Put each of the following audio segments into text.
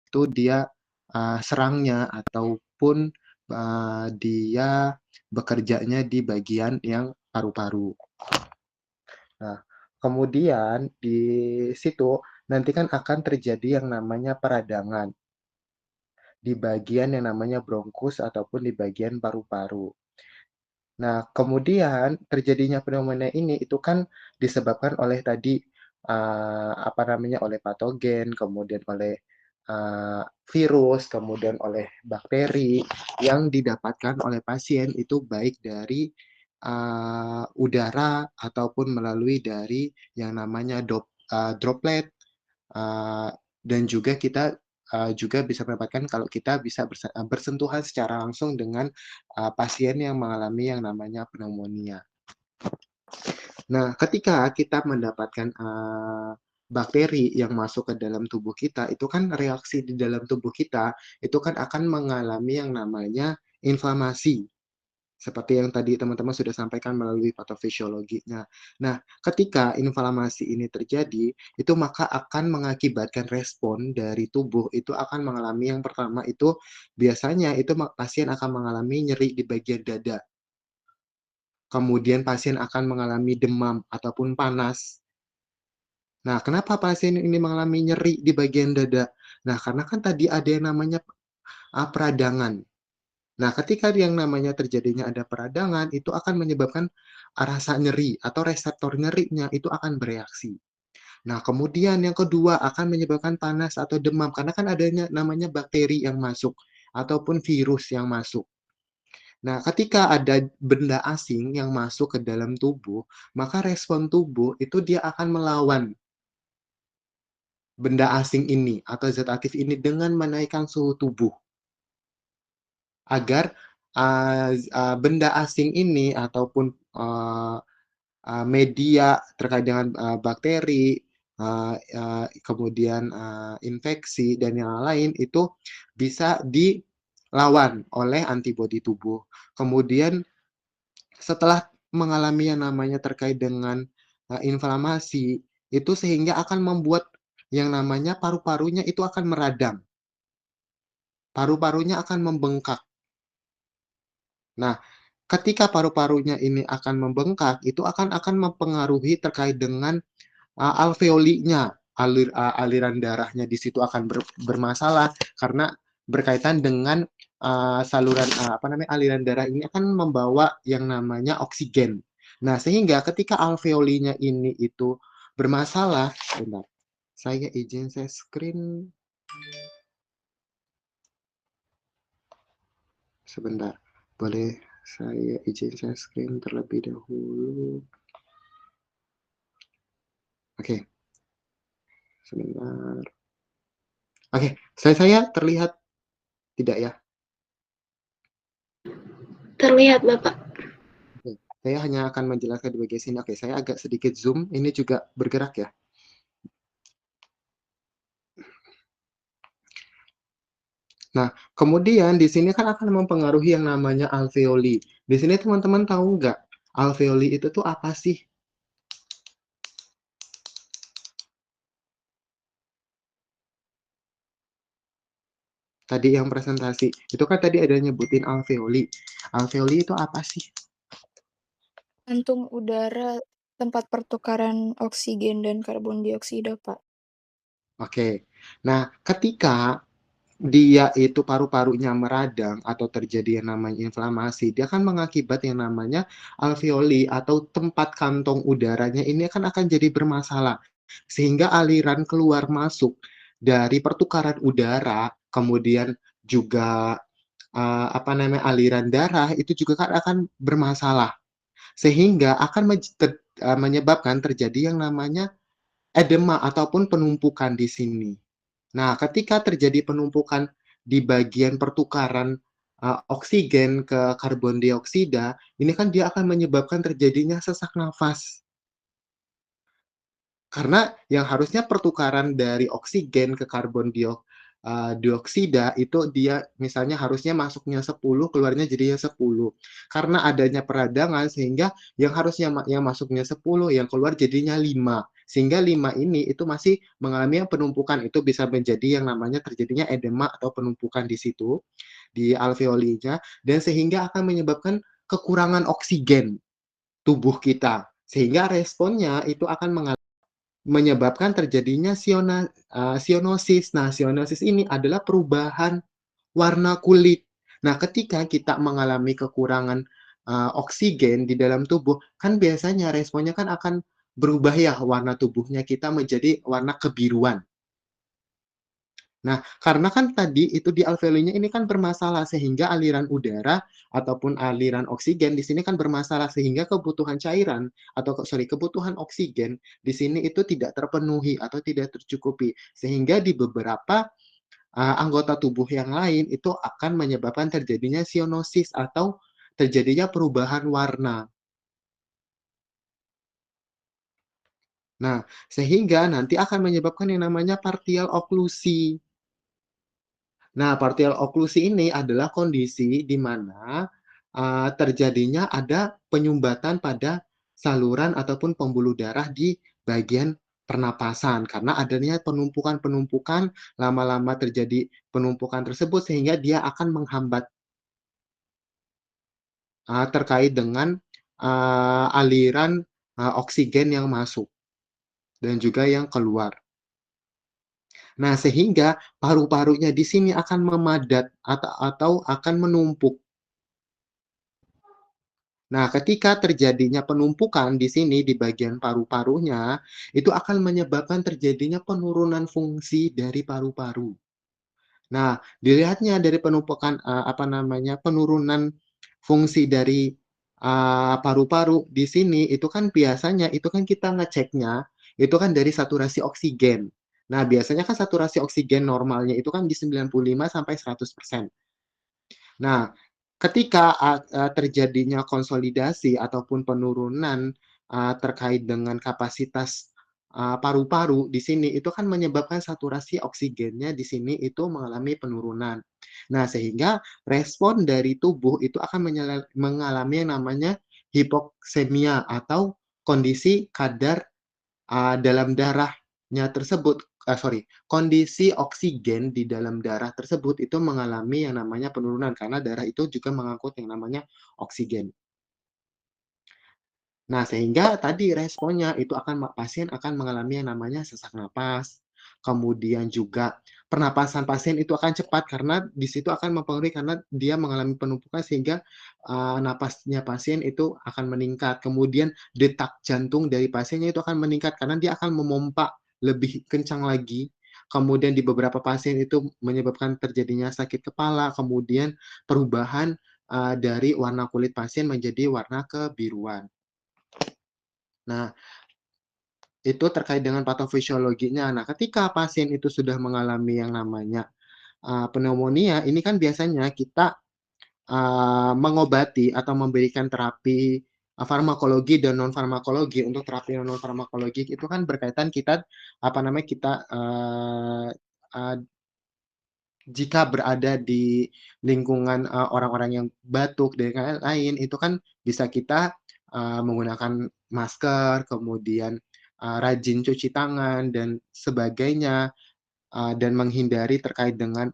itu dia serangnya ataupun dia bekerjanya di bagian yang paru-paru. Nah, kemudian di situ nanti kan akan terjadi yang namanya peradangan di bagian yang namanya bronkus ataupun di bagian paru-paru. Nah, kemudian terjadinya pneumonia ini itu kan disebabkan oleh tadi, apa namanya, oleh patogen, kemudian oleh, virus, kemudian oleh bakteri yang didapatkan oleh pasien itu baik dari, udara ataupun melalui dari yang namanya droplet, dan juga kita, juga bisa mendapatkan kalau kita bisa bersentuhan secara langsung dengan, pasien yang mengalami yang namanya pneumonia. Nah, ketika kita mendapatkan, bakteri yang masuk ke dalam tubuh kita, itu kan reaksi di dalam tubuh kita, itu kan akan mengalami yang namanya inflamasi. Seperti yang tadi teman-teman sudah sampaikan melalui patofisiologinya. Nah, ketika inflamasi ini terjadi, itu maka akan mengakibatkan respon dari tubuh itu akan mengalami yang pertama itu biasanya itu pasien akan mengalami nyeri di bagian dada. Kemudian pasien akan mengalami demam ataupun panas. Nah, kenapa pasien ini mengalami nyeri di bagian dada? Nah, karena kan tadi ada yang namanya peradangan. Nah, ketika yang namanya terjadinya ada peradangan, itu akan menyebabkan rasa nyeri atau reseptor nyerinya itu akan bereaksi. Nah, kemudian yang kedua akan menyebabkan panas atau demam karena kan adanya namanya bakteri yang masuk ataupun virus yang masuk. Nah, ketika ada benda asing yang masuk ke dalam tubuh, maka respon tubuh itu dia akan melawan benda asing ini atau zat aktif ini dengan menaikkan suhu tubuh agar benda asing ini ataupun media terkait dengan bakteri, kemudian infeksi dan yang lain itu bisa dilawan oleh antibodi tubuh. Kemudian setelah mengalami yang namanya terkait dengan inflamasi, itu sehingga akan membuat yang namanya paru-parunya itu akan meradang. Paru-parunya akan membengkak. Nah, ketika paru-parunya ini akan membengkak, itu akan mempengaruhi terkait dengan alveolinya, aliran darahnya di situ akan bermasalah karena berkaitan dengan saluran apa namanya aliran darah ini akan membawa yang namanya oksigen. Nah, sehingga ketika alveolinya ini itu bermasalah, bentar, saya izin share screen sebentar. Boleh saya izin share screen terlebih dahulu. Oke, sebentar. Oke, saya terlihat tidak ya? Terlihat, Bapak. Oke, saya hanya akan menjelaskan di bagian sini. Oke, saya agak sedikit zoom. Ini juga bergerak ya. Nah, kemudian di sini kan akan mempengaruhi yang namanya alveoli. Di sini teman-teman tahu nggak alveoli itu tuh apa sih? Tadi yang presentasi, itu kan tadi ada nyebutin alveoli. Alveoli itu apa sih? Kantung udara tempat pertukaran oksigen dan karbon dioksida, Pak. Oke. Nah, ketika dia itu paru-parunya meradang atau terjadi yang namanya inflamasi, dia akan mengakibat yang namanya alveoli atau tempat kantong udaranya ini akan jadi bermasalah. Sehingga aliran keluar masuk dari pertukaran udara, kemudian juga apa namanya aliran darah itu juga kan akan bermasalah. Sehingga akan menyebabkan terjadi yang namanya edema ataupun penumpukan di sini. Nah, ketika terjadi penumpukan di bagian pertukaran oksigen ke karbon dioksida, ini kan dia akan menyebabkan terjadinya sesak nafas. Karena yang harusnya pertukaran dari oksigen ke karbon dioksida itu dia misalnya harusnya masuknya 10, keluarnya jadinya 10. Karena adanya peradangan sehingga yang harusnya yang masuknya 10, yang keluar jadinya 5. sehingga 5 ini itu masih mengalami yang penumpukan. Itu bisa menjadi yang namanya terjadinya edema atau penumpukan di situ, di alveolinya, dan sehingga akan menyebabkan kekurangan oksigen tubuh kita. Sehingga responnya itu akan menyebabkan terjadinya sionosis. Nah, sionosis ini adalah perubahan warna kulit. Nah, ketika kita mengalami kekurangan oksigen di dalam tubuh, kan biasanya responnya kan akan berubah ya warna tubuhnya kita menjadi warna kebiruan. Nah, karena kan tadi itu di alveolinya ini kan bermasalah sehingga aliran udara ataupun aliran oksigen di sini kan bermasalah sehingga kebutuhan cairan atau kebutuhan oksigen di sini itu tidak terpenuhi atau tidak tercukupi. Sehingga di beberapa anggota tubuh yang lain itu akan menyebabkan terjadinya sionosis atau terjadinya perubahan warna. Nah, sehingga nanti akan menyebabkan yang namanya partial oklusi. Nah, partial oklusi ini adalah kondisi di mana terjadinya ada penyumbatan pada saluran ataupun pembuluh darah di bagian pernapasan karena adanya penumpukan-penumpukan, lama-lama terjadi penumpukan tersebut sehingga dia akan menghambat terkait dengan aliran oksigen yang masuk dan juga yang keluar. Nah, sehingga paru-parunya di sini akan memadat atau akan menumpuk. Nah, ketika terjadinya penumpukan di sini di bagian paru-parunya, itu akan menyebabkan terjadinya penurunan fungsi dari paru-paru. Nah, dilihatnya dari penumpukan, penurunan fungsi dari, paru-paru di sini itu kan biasanya itu kan kita ngeceknya, itu kan dari saturasi oksigen. Nah, biasanya kan saturasi oksigen normalnya itu kan di 95 sampai 100%. Nah, ketika terjadinya konsolidasi ataupun penurunan terkait dengan kapasitas paru-paru di sini itu kan menyebabkan saturasi oksigennya di sini itu mengalami penurunan. Nah, sehingga respon dari tubuh itu akan mengalami yang namanya hipoksemia atau kondisi kadar dalam darahnya tersebut, kondisi oksigen di dalam darah tersebut itu mengalami yang namanya penurunan karena darah itu juga mengangkut yang namanya oksigen. Nah, sehingga tadi responnya itu pasien akan mengalami yang namanya sesak napas, kemudian juga pernapasan pasien itu akan cepat karena di situ akan mempengaruhi karena dia mengalami penumpukan sehingga napasnya pasien itu akan meningkat. Kemudian detak jantung dari pasiennya itu akan meningkat karena dia akan memompa lebih kencang lagi. Kemudian di beberapa pasien itu menyebabkan terjadinya sakit kepala, kemudian perubahan dari warna kulit pasien menjadi warna kebiruan. Nah, itu terkait dengan patofisiologinya. Nah, ketika pasien itu sudah mengalami yang namanya pneumonia, ini kan biasanya kita mengobati atau memberikan terapi farmakologi dan non farmakologi. Untuk terapi non farmakologi itu kan berkaitan kita kita jika berada di lingkungan orang-orang yang batuk dan lain-lain, itu kan bisa kita menggunakan masker, kemudian rajin cuci tangan dan sebagainya, dan menghindari terkait dengan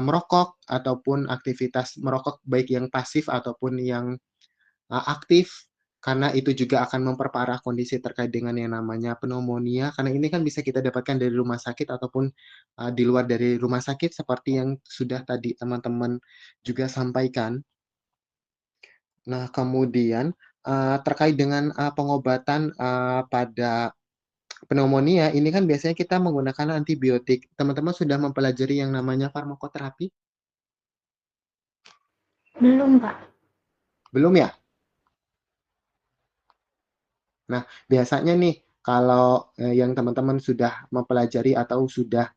merokok ataupun aktivitas merokok baik yang pasif ataupun yang aktif, karena itu juga akan memperparah kondisi terkait dengan yang namanya pneumonia, karena ini kan bisa kita dapatkan dari rumah sakit ataupun, di luar dari rumah sakit seperti yang sudah tadi teman-teman juga sampaikan. Nah, kemudian, terkait dengan pengobatan pada pneumonia, ini kan biasanya kita menggunakan antibiotik. Teman-teman sudah mempelajari yang namanya farmakoterapi? Belum, Pak. Belum ya? Nah, biasanya nih kalau, yang teman-teman sudah mempelajari atau sudah,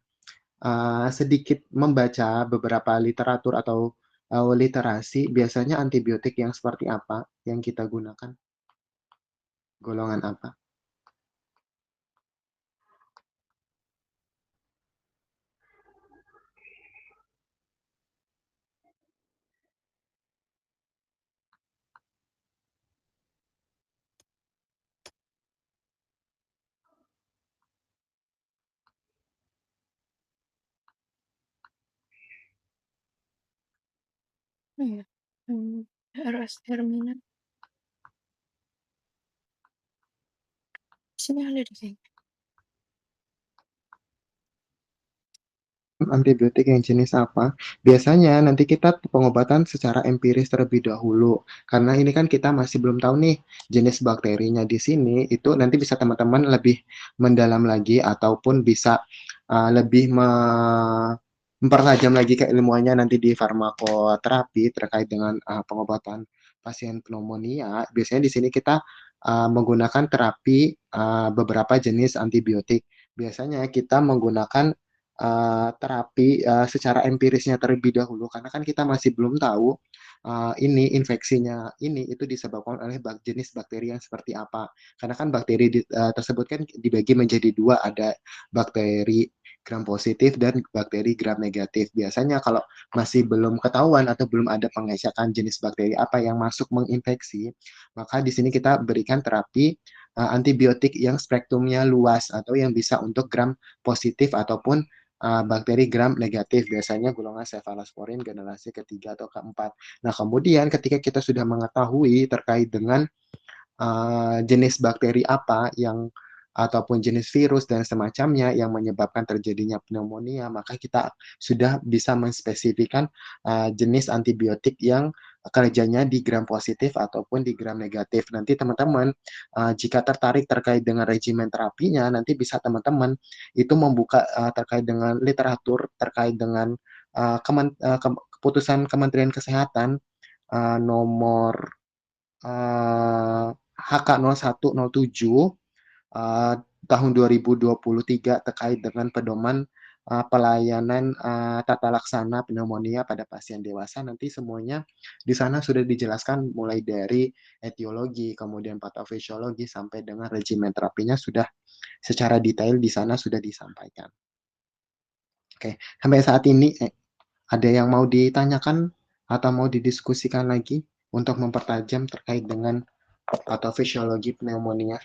sedikit membaca beberapa literatur atau, literasi, biasanya antibiotik yang seperti apa yang kita gunakan? Golongan apa? mana ya? RS Hermina. Di sini ada deh kayaknya. Antibiotik yang jenis apa? Biasanya nanti kita pengobatan secara empiris terlebih dahulu. Karena ini kan kita masih belum tahu nih jenis bakterinya di sini. Itu nanti bisa teman-teman lebih mendalam lagi ataupun bisa lebih mempertajam lagi keilmuannya nanti di farmakoterapi terkait dengan pengobatan pasien pneumonia. Biasanya di sini kita menggunakan terapi beberapa jenis antibiotik. Biasanya kita menggunakan terapi secara empirisnya terlebih dahulu karena kan kita masih belum tahu ini infeksinya ini itu disebabkan oleh jenis bakteri yang seperti apa. Karena kan bakteri tersebut kan dibagi menjadi dua, ada bakteri gram positif dan bakteri gram negatif. Biasanya kalau masih belum ketahuan atau belum ada pengecekan jenis bakteri apa yang masuk menginfeksi, maka di sini kita berikan terapi antibiotik yang spektrumnya luas atau yang bisa untuk gram positif ataupun bakteri gram negatif, biasanya golongan cephalosporin generasi ketiga atau keempat. Nah, kemudian ketika kita sudah mengetahui terkait dengan jenis bakteri apa yang ataupun jenis virus dan semacamnya yang menyebabkan terjadinya pneumonia, maka kita sudah bisa menspesifikkan jenis antibiotik yang kerjanya di gram positif ataupun di gram negatif. Nanti teman-teman jika tertarik terkait dengan regimen terapinya, nanti bisa teman-teman itu membuka terkait dengan literatur terkait dengan keputusan Kementerian Kesehatan nomor HK0107 tahun 2023 terkait dengan pedoman pelayanan tata laksana pneumonia pada pasien dewasa. Nanti semuanya di sana sudah dijelaskan mulai dari etiologi, kemudian patofisiologi sampai dengan regimen terapinya sudah secara detail di sana sudah disampaikan. Oke, sampai saat ini ada yang mau ditanyakan atau mau didiskusikan lagi untuk mempertajam terkait dengan patofisiologi pneumonia?